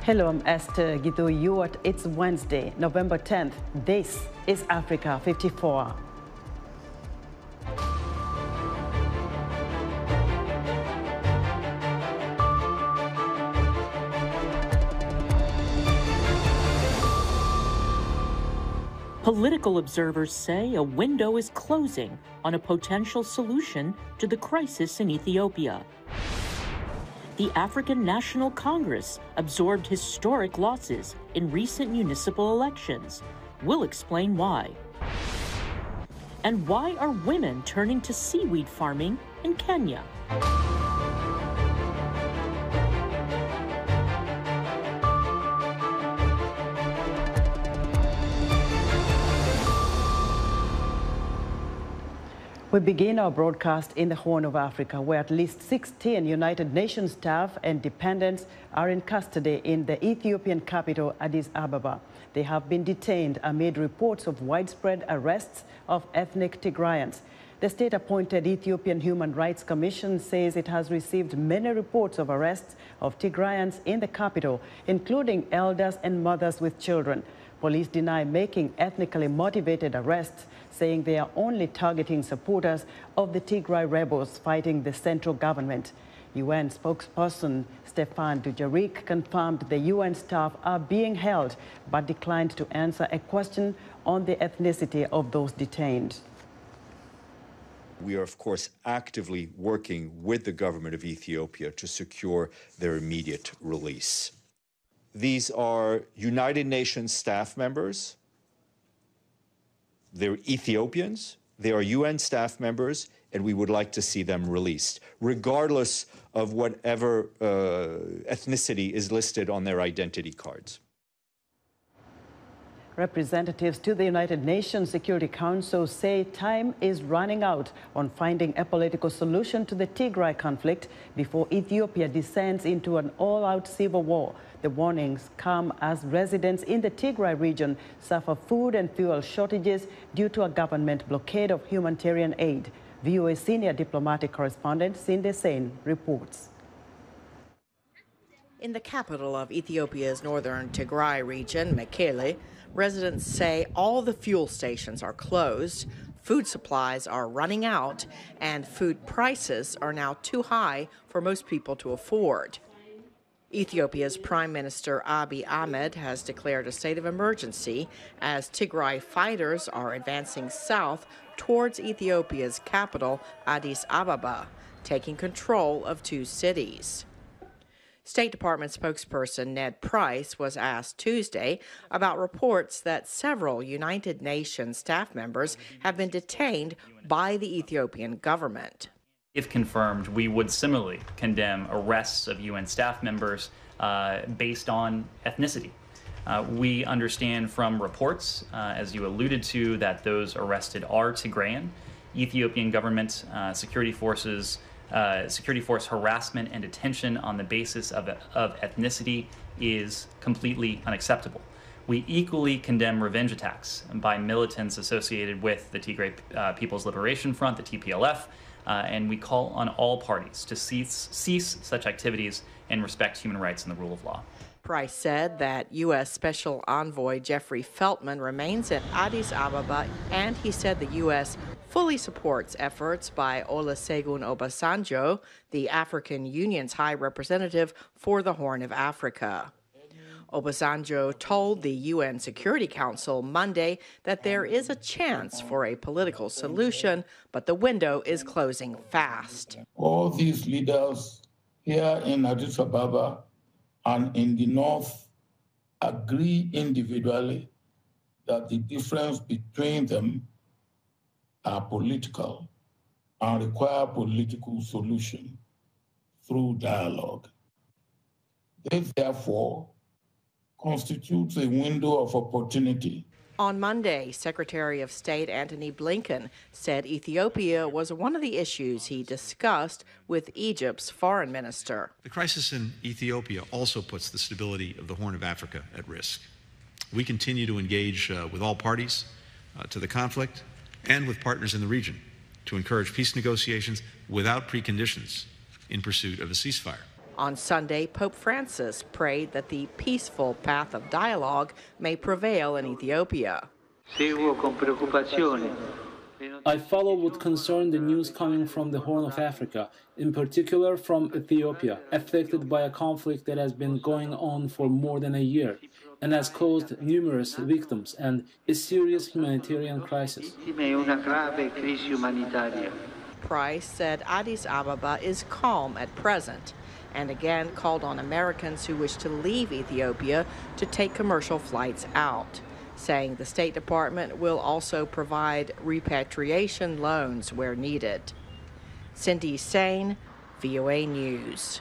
Hello, I'm Esther Githui-Ewart. It's Wednesday, November 10th. This is Africa 54. Political observers say a window is closing on a potential solution to the crisis in Ethiopia. The African National Congress absorbed historic losses in recent municipal elections. We'll explain why. And why are women turning to seaweed farming in Kenya? We begin our broadcast in the Horn of Africa, where at least 16 United Nations staff and dependents are in custody in the Ethiopian capital, Addis Ababa. They have been detained amid reports of widespread arrests of ethnic Tigrayans. The state-appointed Ethiopian Human Rights Commission says it has received many reports of arrests of Tigrayans in the capital, including elders and mothers with children. Police deny making ethnically motivated arrests, saying they are only targeting supporters of the Tigray rebels fighting the central government. UN spokesperson Stéphane Dujarric confirmed the UN staff are being held, but declined to answer a question on the ethnicity of those detained. We are, of course, actively working with the government of Ethiopia to secure their immediate release. These are United Nations staff members. They're Ethiopians. They are UN staff members, and we would like to see them released, regardless of whatever ethnicity is listed on their identity cards. Representatives to the United Nations Security Council say time is running out on finding a political solution to the Tigray conflict before Ethiopia descends into an all-out civil war. The warnings come as residents in the Tigray region suffer food and fuel shortages due to a government blockade of humanitarian aid. VOA senior diplomatic correspondent Cindy Sain reports. In the capital of Ethiopia's northern Tigray region, Mekele, residents say all the fuel stations are closed, food supplies are running out, and food prices are now too high for most people to afford. Ethiopia's Prime Minister Abiy Ahmed has declared a state of emergency as Tigray fighters are advancing south towards Ethiopia's capital, Addis Ababa, taking control of two cities. State Department spokesperson Ned Price was asked Tuesday about reports that several United Nations staff members have been detained by the Ethiopian government. If confirmed, we would similarly condemn arrests of UN staff members based on ethnicity. We understand from reports, as you alluded to, that those arrested are Tigrayan. Ethiopian government security force harassment and detention on the basis of ethnicity is completely unacceptable. We equally condemn revenge attacks by militants associated with the Tigray People's Liberation Front, the TPLF, and we call on all parties to cease such activities and respect human rights and the rule of law. Price said that U.S. Special Envoy Jeffrey Feltman remains in Addis Ababa, and he said the U.S. fully supports efforts by Olusegun Obasanjo, the African Union's High Representative for the Horn of Africa. Obasanjo told the UN Security Council Monday that there is a chance for a political solution, but the window is closing fast. All these leaders here in Addis Ababa and in the north agree individually that the difference between them are political and require political solution through dialogue. This, therefore, constitutes a window of opportunity. On Monday, Secretary of State Antony Blinken said Ethiopia was one of the issues he discussed with Egypt's foreign minister. The crisis in Ethiopia also puts the stability of the Horn of Africa at risk. We continue to engage with all parties to the conflict and with partners in the region to encourage peace negotiations without preconditions in pursuit of a ceasefire. On Sunday, Pope Francis prayed that the peaceful path of dialogue may prevail in Ethiopia. I follow with concern the news coming from the Horn of Africa, in particular from Ethiopia, affected by a conflict that has been going on for more than a year and has caused numerous victims and a serious humanitarian crisis. Price said Addis Ababa is calm at present and again called on Americans who wish to leave Ethiopia to take commercial flights out, saying the State Department will also provide repatriation loans where needed. Cindy Sain, VOA News.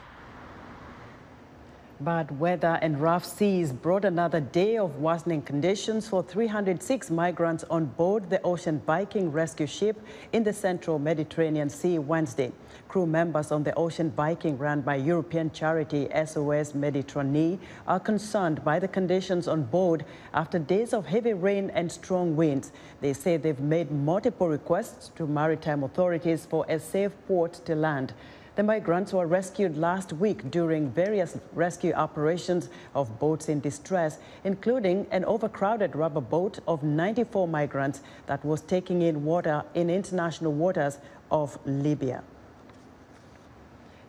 Bad weather and rough seas brought another day of worsening conditions for 306 migrants on board the Ocean Viking rescue ship in the central Mediterranean Sea Wednesday. Crew members on the Ocean Viking, run by European charity SOS Mediterranee, are concerned by the conditions on board after days of heavy rain and strong winds. They say they've made multiple requests to maritime authorities for a safe port to land. The migrants were rescued last week during various rescue operations of boats in distress, including an overcrowded rubber boat of 94 migrants that was taking in water in international waters of Libya.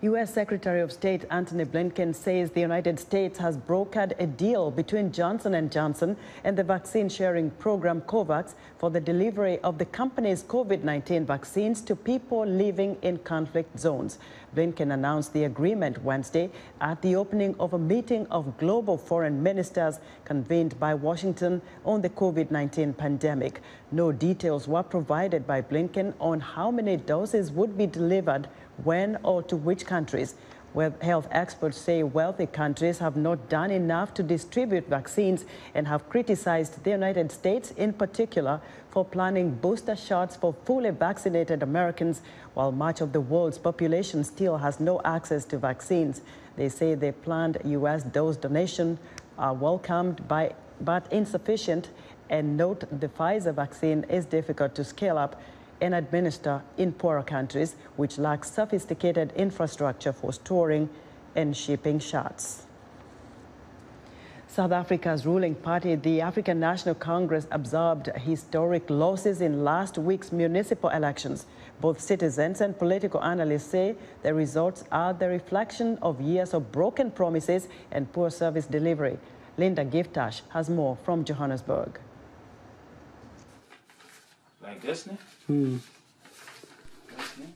U.S. Secretary of State Antony Blinken says the United States has brokered a deal between Johnson & Johnson and the vaccine-sharing program COVAX for the delivery of the company's COVID-19 vaccines to people living in conflict zones. Blinken announced the agreement Wednesday at the opening of a meeting of global foreign ministers convened by Washington on the COVID-19 pandemic. No details were provided by Blinken on how many doses would be delivered, when, or to which countries. Well, health experts say wealthy countries have not done enough to distribute vaccines and have criticized the United States in particular for planning booster shots for fully vaccinated Americans, while much of the world's population still has no access to vaccines. They say the planned U.S. dose donation are welcomed but insufficient, and note the Pfizer vaccine is difficult to scale up and administer in poorer countries which lack sophisticated infrastructure for storing and shipping shots. South Africa's ruling party, the African National Congress, absorbed historic losses in last week's municipal elections. Both citizens and political analysts say the results are the reflection of years of broken promises and poor service delivery. Linda Giftash has more from Johannesburg. Like this,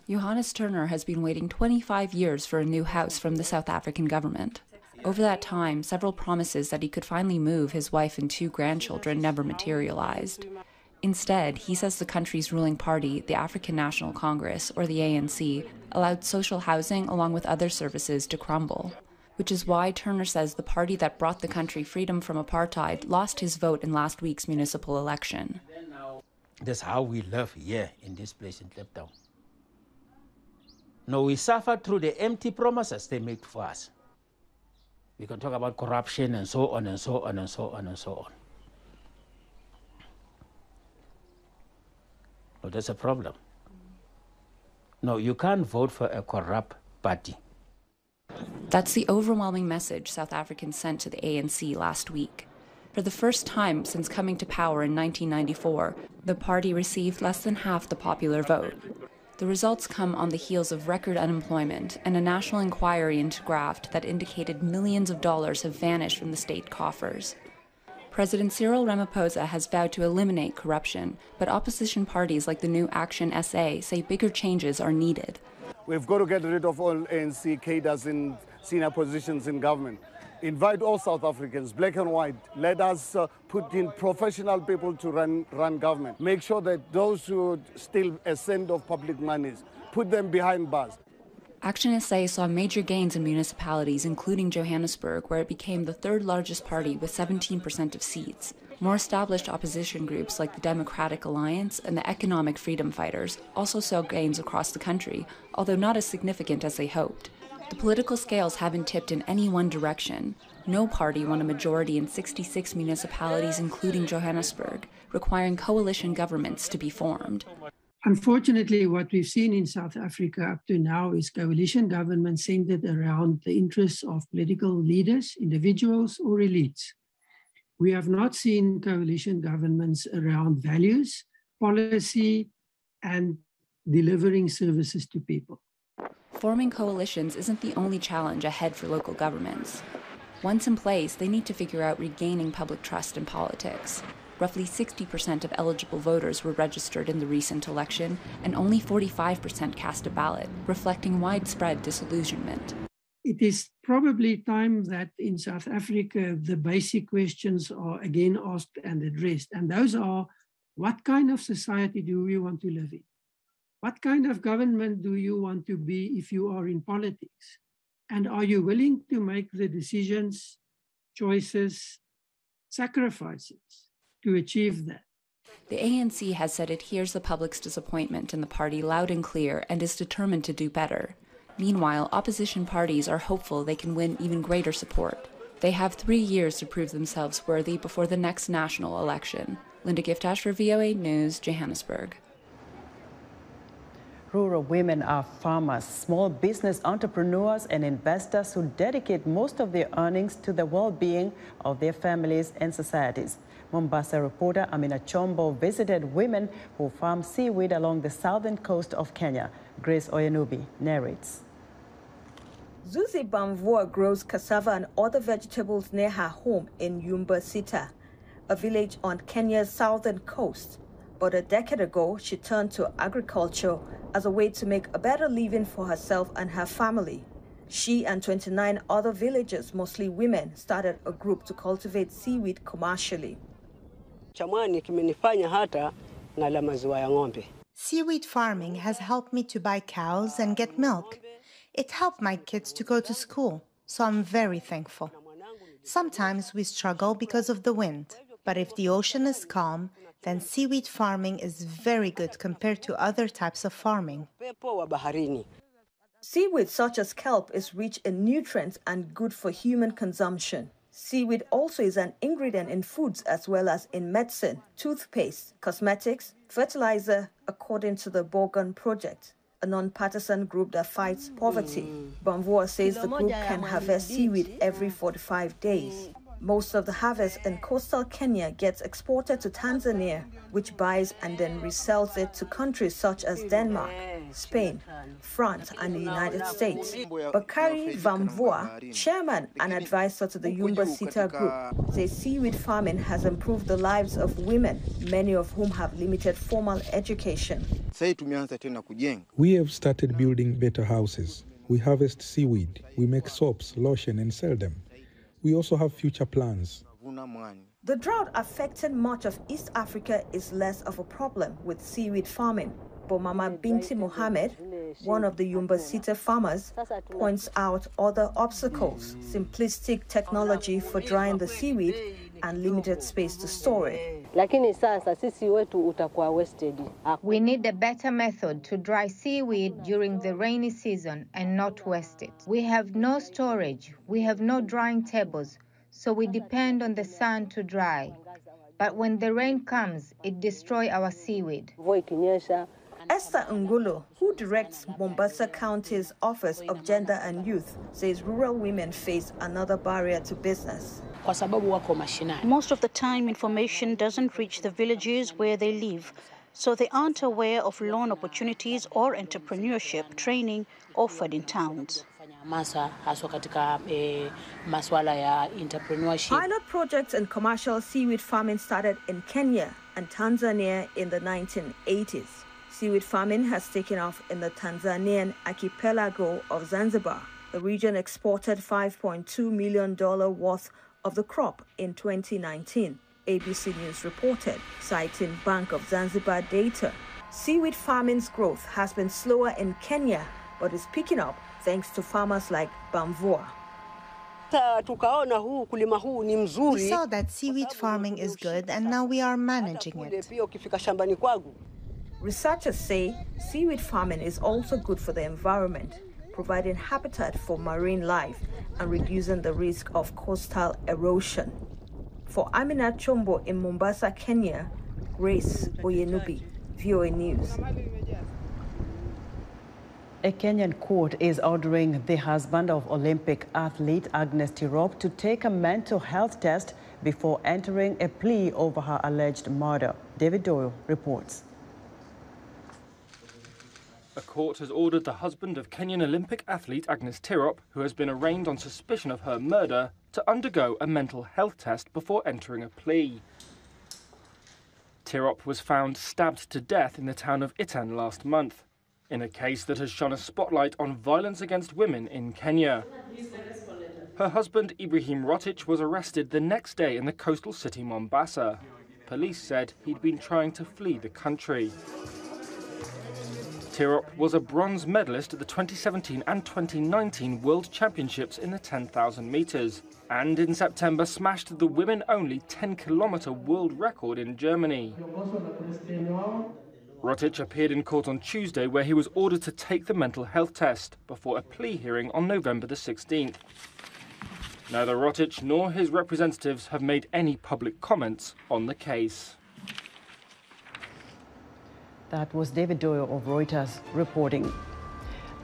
Johannes Turner has been waiting 25 years for a new house from the South African government. Over that time, several promises that he could finally move his wife and 2 grandchildren never materialized. Instead, he says the country's ruling party, the African National Congress, or the ANC, allowed social housing along with other services to crumble. Which is why Turner says the party that brought the country freedom from apartheid lost his vote in last week's municipal election. That's how we live here in this place in Kliptown. No, we suffer through the empty promises they make for us. We can talk about corruption and so on and so on and so on and so on. But that's a problem. No, you can't vote for a corrupt party. That's the overwhelming message South Africans sent to the ANC last week. For the first time since coming to power in 1994, the party received less than half the popular vote. The results come on the heels of record unemployment and a national inquiry into graft that indicated millions of dollars have vanished from the state coffers. President Cyril Ramaphosa has vowed to eliminate corruption, but opposition parties like the new Action SA say bigger changes are needed. We've got to get rid of all ANC cadres in senior positions in government. Invite all South Africans, black and white. Let us put in professional people to run government. Make sure that those who steal a cent of public monies, put them behind bars. Action SA saw major gains in municipalities, including Johannesburg, where it became the 3rd largest party with 17% of seats. More established opposition groups like the Democratic Alliance and the Economic Freedom Fighters also saw gains across the country, although not as significant as they hoped. The political scales haven't tipped in any one direction. No party won a majority in 66 municipalities, including Johannesburg, requiring coalition governments to be formed. Unfortunately, what we've seen in South Africa up to now is coalition government centered around the interests of political leaders, individuals, or elites. We have not seen coalition governments around values, policy, and delivering services to people. Forming coalitions isn't the only challenge ahead for local governments. Once in place, they need to figure out regaining public trust in politics. Roughly 60% of eligible voters were registered in the recent election, and only 45% cast a ballot, reflecting widespread disillusionment. It is probably time that in South Africa, the basic questions are again asked and addressed. And those are, what kind of society do we want to live in? What kind of government do you want to be if you are in politics? And are you willing to make the decisions, choices, sacrifices to achieve that? The ANC has said it hears the public's disappointment in the party loud and clear and is determined to do better. Meanwhile, opposition parties are hopeful they can win even greater support. They have 3 years to prove themselves worthy before the next national election. Linda Giftash for VOA News, Johannesburg. Rural women are farmers, small business entrepreneurs, and investors who dedicate most of their earnings to the well-being of their families and societies. Mombasa reporter Amina Chombo visited women who farm seaweed along the southern coast of Kenya. Grace Oyenubi narrates. Zuzi Bamvua grows cassava and other vegetables near her home in Yumbasita, a village on Kenya's southern coast. But a decade ago, she turned to agriculture as a way to make a better living for herself and her family. She and 29 other villagers, mostly women, started a group to cultivate seaweed commercially. Seaweed farming has helped me to buy cows and get milk. It helped my kids to go to school, so I'm very thankful. Sometimes we struggle because of the wind, but if the ocean is calm, then seaweed farming is very good compared to other types of farming. Seaweed such as kelp is rich in nutrients and good for human consumption. Seaweed also is an ingredient in foods as well as in medicine, toothpaste, cosmetics, fertilizer, according to the Borgon Project, a non-partisan group that fights poverty. Bamvua says the group can harvest seaweed every 45 days. Most of the harvest in coastal Kenya gets exported to Tanzania, which buys and then resells it to countries such as Denmark, Spain, France, and the United States. Bakari Vamvua, chairman and advisor to the Yumbasita group, says seaweed farming has improved the lives of women, many of whom have limited formal education. We have started building better houses. We harvest seaweed, we make soaps, lotion, and sell them. We also have future plans. The drought affecting much of East Africa is less of a problem with seaweed farming. But Mama Binti Mohammed, one of the Yumbasita farmers, points out other obstacles: simplistic technology for drying the seaweed and limited space to store it. We need a better method to dry seaweed during the rainy season and not waste it. We have no storage, we have no drying tables, so we depend on the sun to dry. But when the rain comes, it destroys our seaweed. Esther Ngulu, who directs Mombasa County's Office of Gender and Youth, says rural women face another barrier to business. Most of the time, information doesn't reach the villages where they live, so they aren't aware of loan opportunities or entrepreneurship training offered in towns. Pilot projects in commercial seaweed farming started in Kenya and Tanzania in the 1980s. Seaweed farming has taken off in the Tanzanian archipelago of Zanzibar. The region exported $5.2 million worth of the crop in 2019, ABC News reported, citing Bank of Zanzibar data. Seaweed farming's growth has been slower in Kenya, but is picking up thanks to farmers like Bamvua. We saw that seaweed farming is good, and now we are managing it. Researchers say seaweed farming is also good for the environment, providing habitat for marine life and reducing the risk of coastal erosion. For Amina Chombo in Mombasa, Kenya, Grace Oyenubi, VOA News. A Kenyan court is ordering the husband of Olympic athlete Agnes Tirop to take a mental health test before entering a plea over her alleged murder. David Doyle reports. A court has ordered the husband of Kenyan Olympic athlete Agnes Tirop, who has been arraigned on suspicion of her murder, to undergo a mental health test before entering a plea. Tirop was found stabbed to death in the town of Itan last month, in a case that has shone a spotlight on violence against women in Kenya. Her husband, Ibrahim Rotich, was arrested the next day in the coastal city Mombasa. Police said he'd been trying to flee the country. Tirop was a bronze medalist at the 2017 and 2019 World Championships in the 10,000 metres, and in September smashed the women-only 10-kilometre world record in Germany. Rotich appeared in court on Tuesday, where he was ordered to take the mental health test before a plea hearing on November the 16th. Neither Rotich nor his representatives have made any public comments on the case. That was David Doyle of Reuters reporting.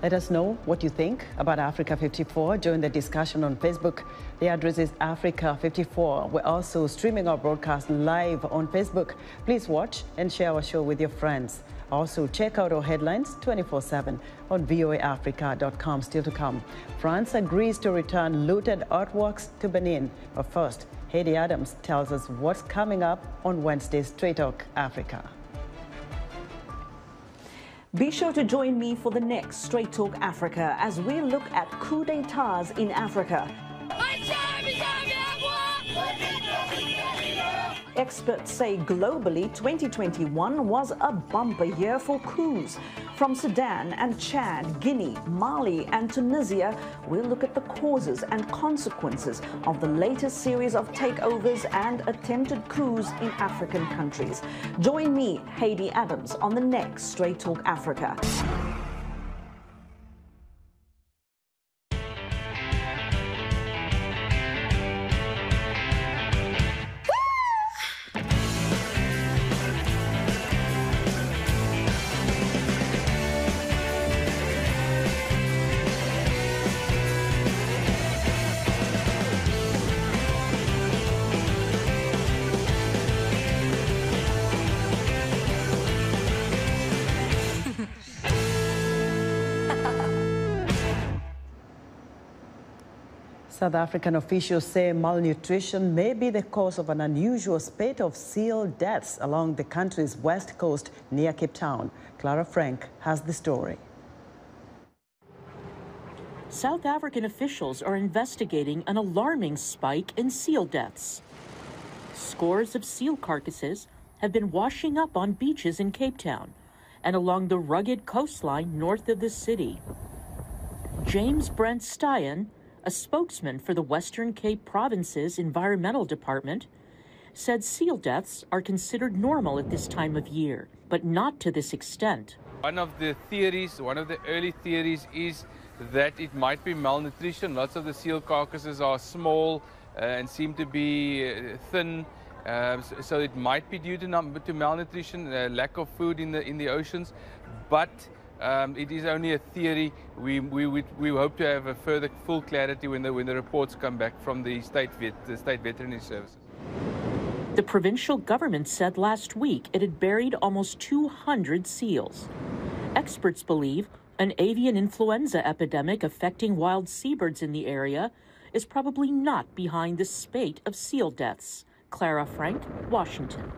Let us know what you think about Africa 54 during the discussion on Facebook. The address is Africa 54. We're also streaming our broadcast live on Facebook. Please watch and share our show with your friends. Also, check out our headlines 24/7 on voaafrica.com. Still to come, France agrees to return looted artworks to Benin. But first, Heidi Adams tells us what's coming up on Wednesday's Straight Talk Africa. Be sure to join me for the next Straight Talk Africa as we look at coup d'etats in Africa. Experts say globally 2021 was a bumper year for coups. From Sudan and Chad, Guinea, Mali and Tunisia, we'll look at the causes and consequences of the latest series of takeovers and attempted coups in African countries. Join me, Heidi Adams, on the next Straight Talk Africa. South African officials say malnutrition may be the cause of an unusual spate of seal deaths along the country's west coast near Cape Town. Clara Frank has the story. South African officials are investigating an alarming spike in seal deaths. Scores of seal carcasses have been washing up on beaches in Cape Town and along the rugged coastline north of the city. James Brent Steyen, a spokesman for the Western Cape Province's Environmental Department, said seal deaths are considered normal at this time of year, but not to this extent. One of the early theories is that it might be malnutrition. Lots of the seal carcasses are small and seem to be thin, so it might be due to malnutrition, lack of food in the oceans, but it is only a theory. We hope to have a further full clarity when the reports come back from the state veterinary services. The provincial government said last week it had buried almost 200 seals. Experts believe an avian influenza epidemic affecting wild seabirds in the area is probably not behind the spate of seal deaths. Clara Frank, Washington.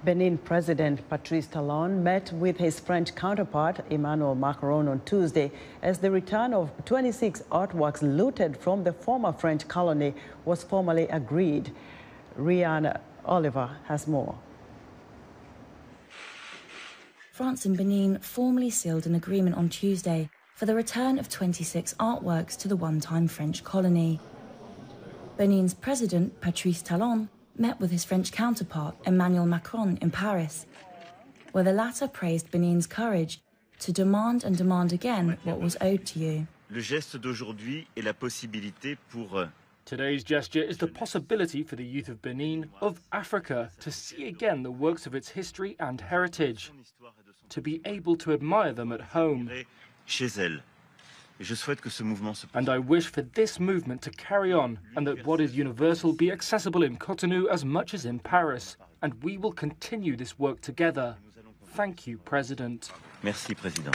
Benin President Patrice Talon met with his French counterpart Emmanuel Macron on Tuesday as the return of 26 artworks looted from the former French colony was formally agreed. Rihanna Oliver has more. France and Benin formally sealed an agreement on Tuesday for the return of 26 artworks to the one-time French colony. Benin's President Patrice Talon met with his French counterpart Emmanuel Macron in Paris, where the latter praised Benin's courage to demand and demand again what was owed to you. Le geste d'aujourd'hui est la possibilité pour Today's gesture is the possibility for the youth of Benin, of Africa, to see again the works of its history and heritage, to be able to admire them at home. And I wish for this movement to carry on, and that what is universal be accessible in Cotonou as much as in Paris. And we will continue this work together. Thank you, President. Merci, Président.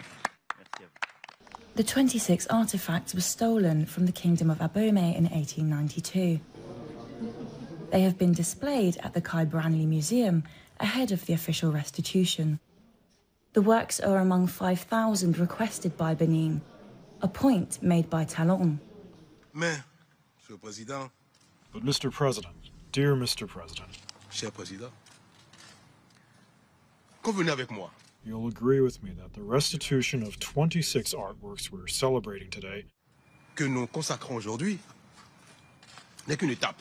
The 26 artefacts were stolen from the Kingdom of Abomey in 1892. They have been displayed at the Kai Branly Museum ahead of the official restitution. The works are among 5,000 requested by Benin, a point made by Talon. But Mr. President, dear Mr. President, cher Président, convenez avec moi. You'll agree with me that the restitution of 26 artworks we're celebrating today que nous consacrons aujourd'hui n'est qu'une étape.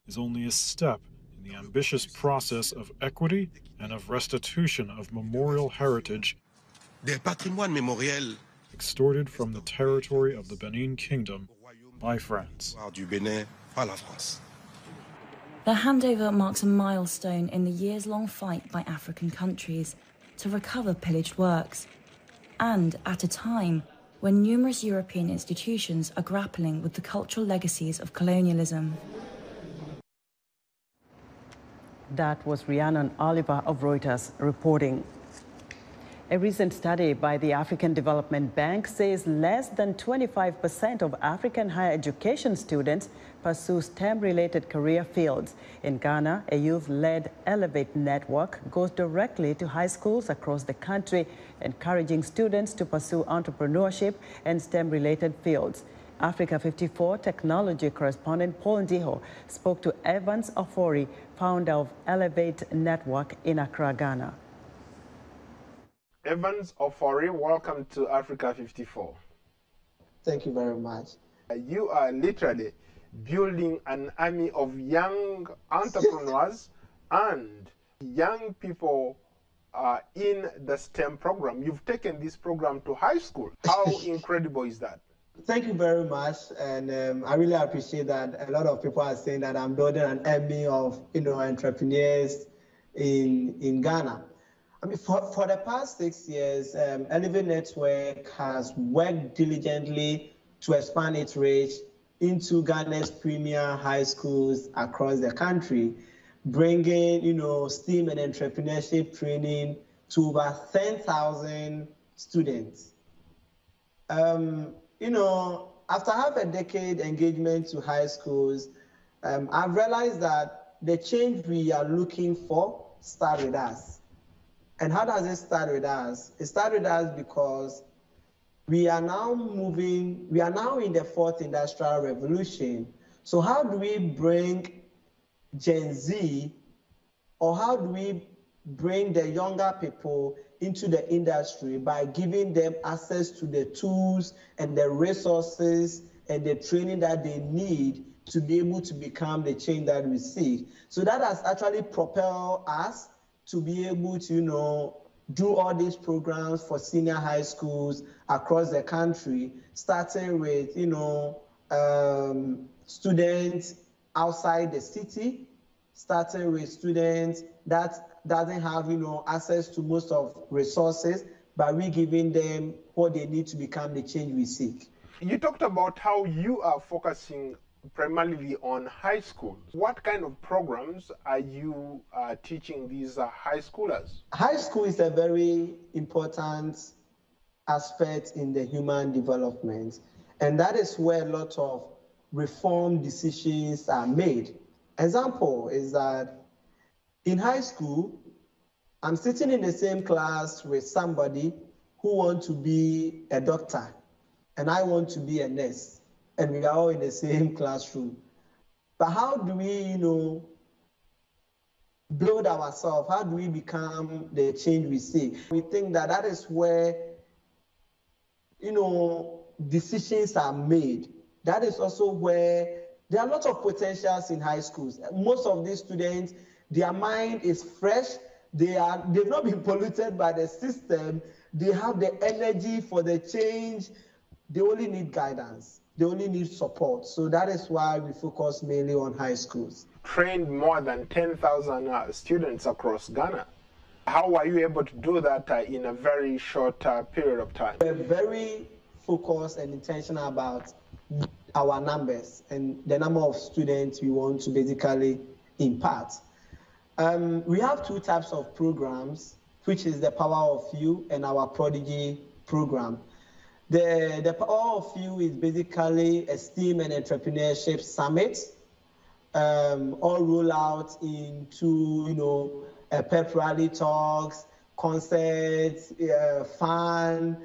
Is only a step in the ambitious process of equity and of restitution of memorial heritage des patrimoines mémoriels extorted from the territory of the Benin Kingdom by France. The handover marks a milestone in the years-long fight by African countries to recover pillaged works, and at a time when numerous European institutions are grappling with the cultural legacies of colonialism. That was Rhiannon Oliver of Reuters reporting. A recent study by the African Development Bank says less than 25% of African higher education students pursue STEM-related career fields. In Ghana, a youth-led Elevate network goes directly to high schools across the country, encouraging students to pursue entrepreneurship and STEM-related fields. Africa 54 technology correspondent Paul Ndiho spoke to Evans Ofori, founder of Elevate Network in Accra, Ghana. Evans Ofori, welcome to Africa 54. Thank you very much. You are literally building an army of young entrepreneurs and young people in the STEM program. You've taken this program to high school. How incredible is that? Thank you very much, and I really appreciate that. A lot of people are saying that I'm building an army of entrepreneurs in Ghana. I mean, for the past 6 years, Elevate Network has worked diligently to expand its reach into Ghana's premier high schools across the country, bringing, STEAM and entrepreneurship training to over 10,000 students. After half a decade engagement to high schools, I've realized that the change we are looking for starts with us. And how does it start with us? It starts with us because we are now in the fourth industrial revolution. So how do we bring Gen Z, or how do we bring the younger people into the industry by giving them access to the tools and the resources and the training that they need to be able to become the change that we seek? So that has actually propelled us to be able to, do all these programs for senior high schools across the country, starting with, students outside the city, starting with students that doesn't have, access to most of resources, but we giving them what they need to become the change we seek. You talked about how you are focusing primarily on high schools. What kind of programs are you teaching these high schoolers? High school is a very important aspect in the human development, and that is where a lot of reform decisions are made. Example is that in high school, I'm sitting in the same class with somebody who wants to be a doctor, and I want to be a nurse. And we are all in the same classroom. But how do we, build ourselves? How do we become the change we see? We think that is where, decisions are made. That is also where there are a lot of potentials in high schools. Most of these students, their mind is fresh. They've not been polluted by the system. They have the energy for the change. They only need guidance. they only need support. So that is why we focus mainly on high schools. Trained more than 10,000 students across Ghana. How are you able to do that in a very short period of time? We're very focused and intentional about our numbers and the number of students we want to basically impart. We have two types of programs, which is the Power of You and our Prodigy program. The Power of You is basically a STEAM and entrepreneurship summit, all roll out into, pep rally talks, concerts, fun,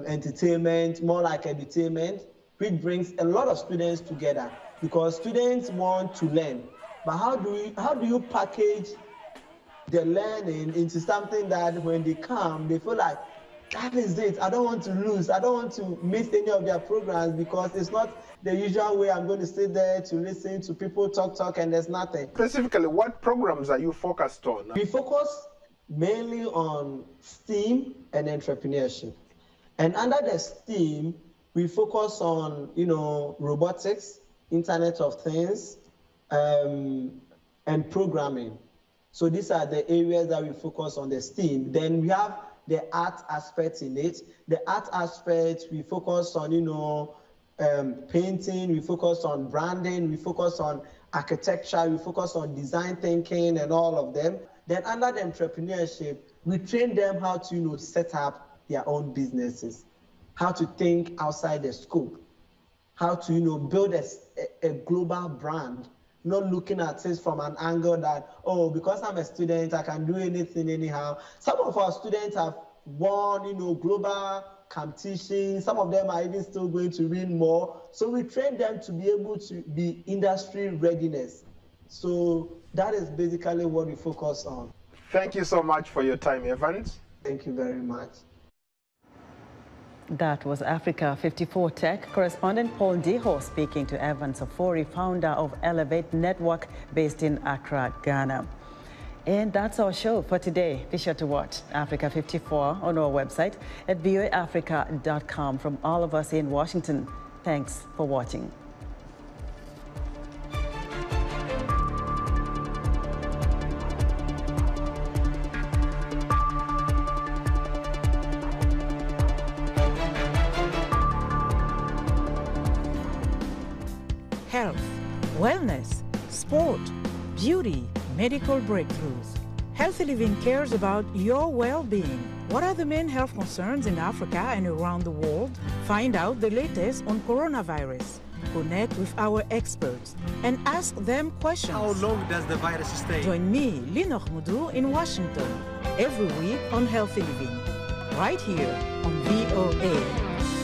entertainment, more like entertainment, which brings a lot of students together because students want to learn. But how do you package the learning into something that when they come, they feel like, that is it, I don't want to lose, I don't want to miss any of their programs because it's not the usual way I'm going to sit there to listen to people talk and there's nothing. Specifically, what programs are you focused on? We focus mainly on STEAM and entrepreneurship. And under the STEAM, we focus on, robotics, Internet of Things, and programming. So these are the areas that we focus on the STEAM. Then we have the art aspect in it. The art aspect, we focus on, painting, we focus on branding, we focus on architecture, we focus on design thinking and all of them. Then under the entrepreneurship, we train them how to, set up their own businesses, how to think outside the scope, how to, build a global brand, not looking at it from an angle that, oh, because I'm a student, I can do anything anyhow. Some of our students have won, global competitions. Some of them are even still going to win more. So we train them to be able to be industry readiness. So that is basically what we focus on. Thank you so much for your time, Evans. Thank you very much. That was Africa 54 Tech correspondent Paul Diho speaking to Evans Ofori, founder of Elevate Network based in Accra, Ghana. And that's our show for today. Be sure to watch Africa 54 on our website at voaafrica.com. From all of us in Washington, thanks for watching. Health, wellness, sport, beauty, medical breakthroughs. Healthy Living cares about your well-being. What are the main health concerns in Africa and around the world? Find out the latest on coronavirus. Connect with our experts and ask them questions. How long does the virus stay? Join me, Linoch Mudu, in Washington every week on Healthy Living, right here on VOA.